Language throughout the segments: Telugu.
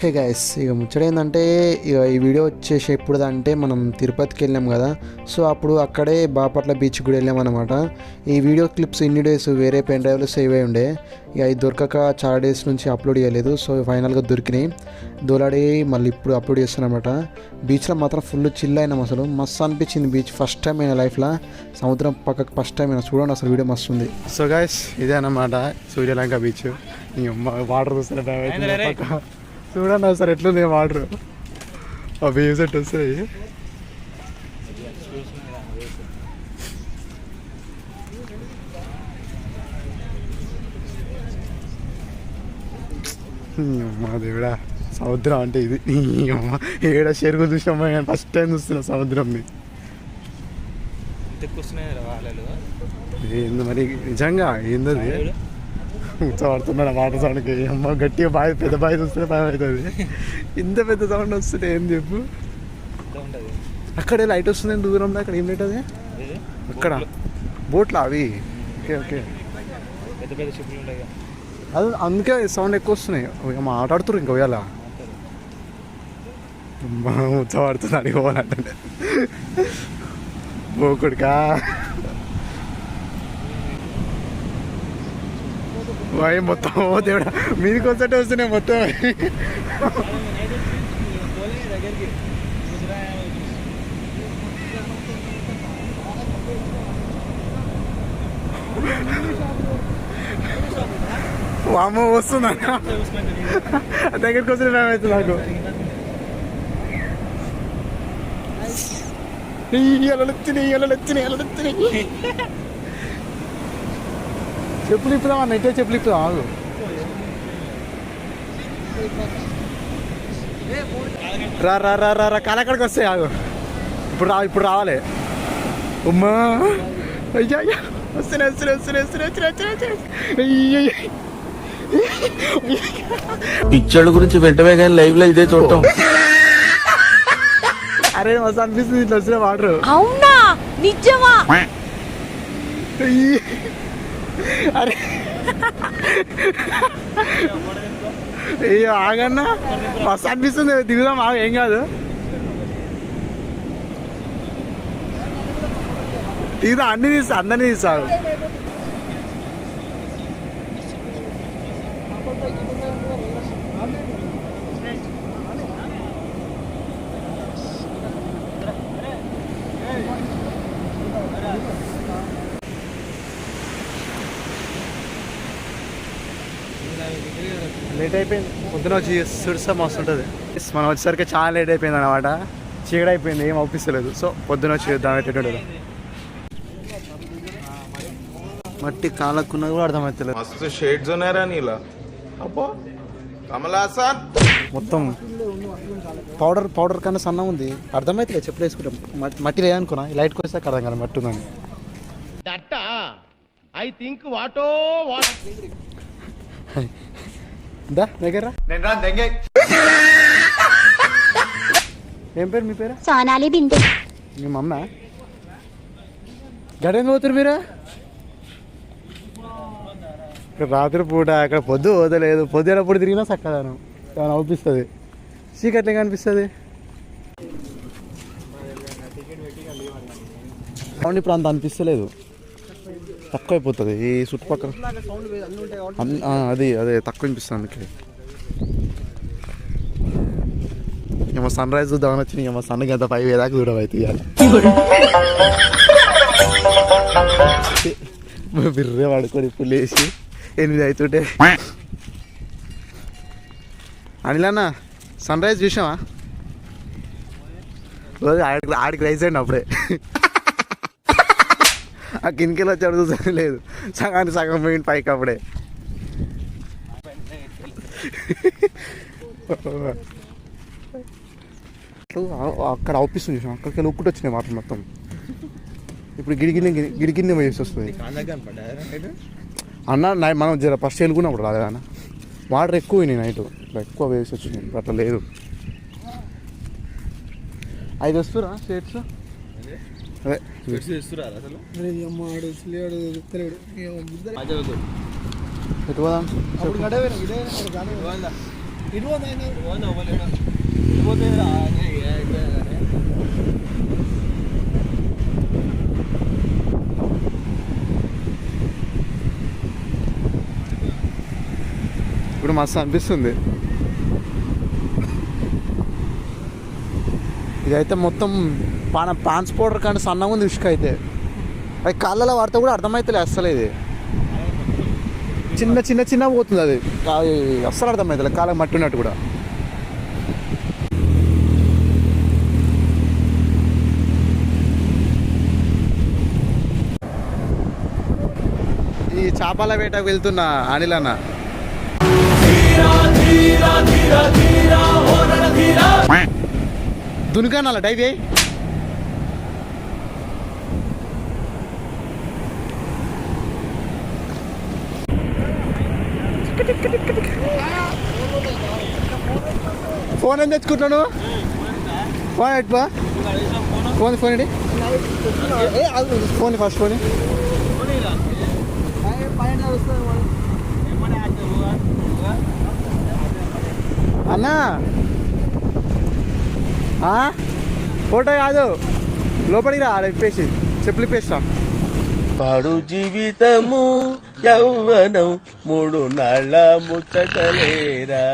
హే గైస్, ఇక ముచ్చట ఏంటంటే ఇక ఈ వీడియో వచ్చేసి ఎప్పుడు అంటే మనం తిరుపతికి వెళ్ళాం కదా. సో అప్పుడు అక్కడే బాపట్ల బీచ్ కూడా వెళ్ళాం అనమాట. ఈ వీడియో క్లిప్స్ ఇన్ని డేస్ వేరే పెన్ డ్రైవ్లో సేవ్ అయి ఉండే, ఇక ఇది దొరకక చాలా డేస్ నుంచి అప్లోడ్ చేయలేదు. సో ఫైనల్గా దొరికినాయి, దోలాడి మళ్ళీ ఇప్పుడు అప్లోడ్ చేస్తానమాట. బీచ్లో మాత్రం ఫుల్ చిల్ అయినాం, అసలు మస్తు అనిపించింది బీచ్. ఫస్ట్ టైం అయినా లైఫ్లో సముద్రం పక్కకు ఫస్ట్ టైం అయినా, చూడండి అసలు వీడియో మస్తు ఉంది. సో గైస్ ఇదే అన్నమాట సూర్యలంక బీచ్. వాటర్ చూస్తే చూడండి సార్ ఎట్లుంది వాటర్, ఆ వేవ్ సెట్ వస్తాయి. మా దేవుడా, సముద్రం అంటే ఇది. ఏడ చెరుకు చూసామా కానీ ఫస్ట్ టైం చూస్తున్నా సముద్రంని. ఏంది మరి నిజంగా ఏందది ఉచ్చబడుతున్నాడు వాటర్ సౌండ్కి. అమ్మ గట్టిగా బావి, పెద్ద బావి చూస్తే భయం అవుతుంది. ఇంత పెద్ద సౌండ్ వస్తుంది ఏం చెప్పు. అక్కడే లైట్ వస్తుంది దూరంలో, అక్కడ ఏం లైట్ అది అక్కడ బోట్లు అవి. ఓకే ఓకే, అది అందుకే సౌండ్ ఎక్కువ వస్తున్నాయి. మాట్లాడుతున్నారు ఇంకా పోయాల ఉచ్చబడుతుంది అడిగిపోవాలంటే పోకుడికా. వాయి మొత్తం దేవుడా మీదికి వచ్చేటే వస్తున్నాయి మొత్తం. వామ వస్తుందా దగ్గరికి వచ్చిన భయం అవుతుంది నాకు. వచ్చినాయి చెప్పులు ఇప్పుదామా, నెట్టే చెప్పులు ఇప్పుదాం ఆగు. రా రా రా రా రా కాలక్కడికి వస్తాయి ఆగు. ఇప్పుడు రావాలి. ఉమ్మా అయ్యా అయ్యా వస్తున్నాయి వస్తున్నాయి వస్తున్నాయి వస్తున్నాయి. పిక్చర్ల గురించి వెంటనే కానీ లైవ్ లో ఇదే చూడటం. అరే మస్తు అనిపిస్తుంది ఇట్లా వచ్చిన వాటర్. అవునా నిజమా? అరే అయ్యో ఆగన్నా, మస్తు అనిపిస్తుంది. దిగుదాం ఆగ, ఏం కాదు దిగుదా. అన్ని తీస్తా, అందరినీ తీస్తాను. లేట్ అయిపోయింది, పొద్దున వచ్చి చూస్తే మస్తు ఉంటుంది. మనం వచ్చేసరికి చాలా లేట్ అయిపోయింది అనమాట. చీకటి అయిపోయింది, ఏం అవుపిస్తలేదు. సో పొద్దున వచ్చి చూద్దాం ఎట్టేటోడు. మట్టి కాలకున్నది కూడా అర్థమవుతలేదు. షేడ్స్ ఉన్నారా నీలా అబ్బో కమలాసన్. మొత్తం పౌడర్ కన్నా సన్నం ఉంది, అర్థమవుతుంది. చెప్పులు వేసుకుంటాం మట్టి లేదనుకున్నా, లైట్కి వస్తే అర్థం కదా మట్టి ఉందని. దగ్గర ఏం పేరు మీ పేరు? సోనాలి బిందు. మీ మమ్మ గడేం పోతారు మీరు? రాత్రి పూట అక్కడ పొద్దు పోతలేదు, పొద్దునప్పుడు తిరిగినా చక్కదాను ఏమైనా అవుపిస్తుంది. చీకట్లే కనిపిస్తుంది. సౌండ్ ఇప్పుడు అంత అనిపిస్తలేదు, తక్కువ అయిపోతుంది ఈ చుట్టుపక్కల. అదే తక్కువ అనిపిస్తుంది. అందుకే ఏమో సన్ రైజ్ చూద్దామని వచ్చినాయి. ఏమో సన్కి ఎంత 5 దాకా దూరం అవుతుంది. బిర్రే పడుకొని ఇప్పుడు లేచి 8 అవుతుంటే. అనిలన్న సన్ రైజ్ చూసావా? రోజు ఆడికి రైజ్ అండి అప్పుడే. ఆ కిందకెళ్ళి వచ్చాడు చూసా లేదు, సగానికి సగం పోయింది పైకి అప్పుడే. అక్కడ అవుపిస్తుంది చూసాం, అక్కడికి వెళ్ళి ఒక్కటి వచ్చినాయి వాటర్ మొత్తం. ఇప్పుడు గిడిగిన్ని వేసి వస్తుంది అన్న. మనం జర ఫస్ట్ వెళ్ళుకున్నప్పుడు రాలేదు అన్న, వాటర్ ఎక్కువ పోయినాయి నైట్, ఎక్కువ వేసి వచ్చినాయి. అట్లా లేదు. 5 వస్తురా షేడ్స్. అదే ఎటు పోదాం? ఇప్పుడు మస్తు అనిపిస్తుంది. ఇదైతే మొత్తం పాన్స్ పౌడర్ కానీ సన్నగా ఉంది ఇసుక అయితే. అది కాళ్ళలో వాడితే కూడా అర్థమవుతలే అస్సలు. ఇది చిన్న చిన్న చిన్న పోతుంది అది అస్సలు అర్థమవుతలే కాళ్ళకి మట్టి ఉన్నట్టు కూడా. ఈ చేపల వేటకు వెళ్తున్న అనిల్ అన్న. దునికానాల డైవ్ అయ్యి ఫోన్ ఏం తెచ్చుకుంటున్నాను? ఫోన్ ఎట్లా ఫోన్ ఫోన్ ఏంటి ఫోన్ ఫస్ట్ ఫోన్ అన్నా ఫోటో కాదు లోపలికి రా ఇప్పేసి చెప్పులు ఇప్పేస్తా. పాడు జీవితము యౌవనం 3 నాళ్ళ ముచ్చటలేరా.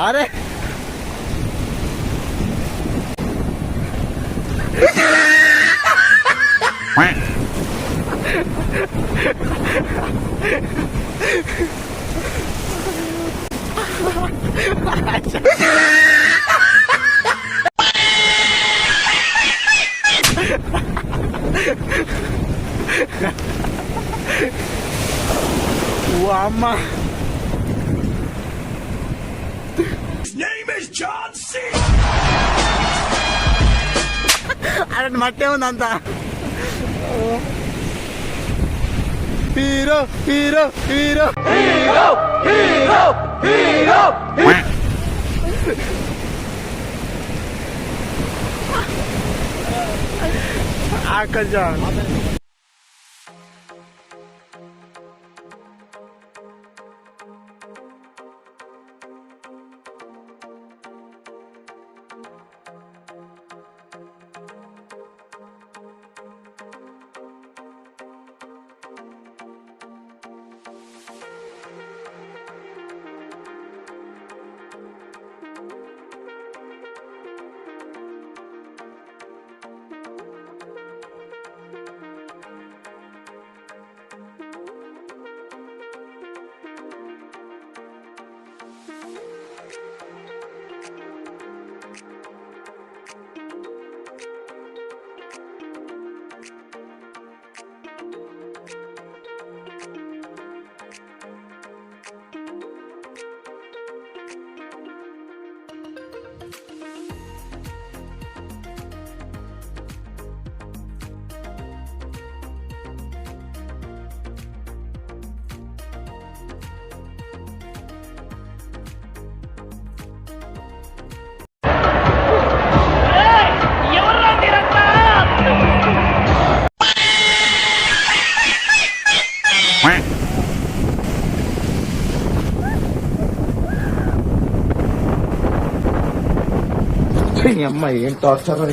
అరే అమ్మా అరే మట్టే ఉంది అంతా. Hero hero hero hero hero hero కొంచెం అమ్మాయి ఏం టార్చర్.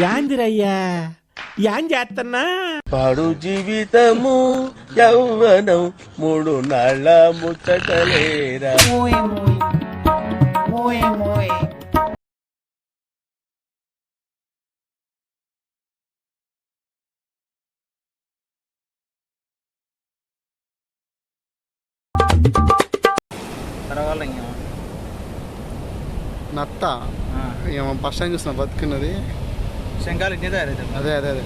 యాందిరయ్యా యాన్ చేస్తున్నా పాడు జీవితము యౌవనం మూడు నాళ్ళ ముచ్చటలేరా. నత్త ఏమో ఫస్ట్ టైం చూస్తున్నా బతుకున్నది. శంకాలు ఇట్నే తయారైతే అదే అదే అదే